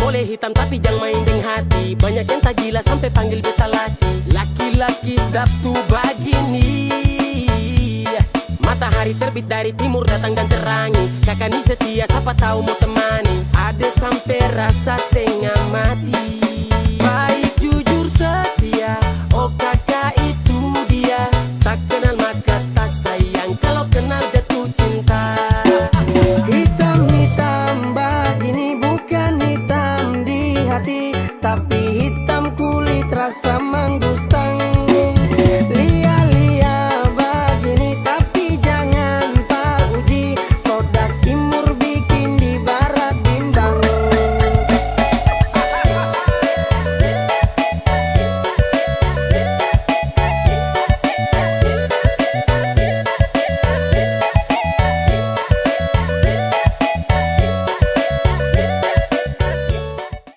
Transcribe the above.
Boleh hitam tapi jangan main dengan hati. Banyak yang tak gila sampai panggil beta laki. Laki-laki sedap tuh begini. Matahari terbit dari timur datang dan terangi. Kakak ni setia siapa tahu mau temani. Ada sampai rasa setengah mati.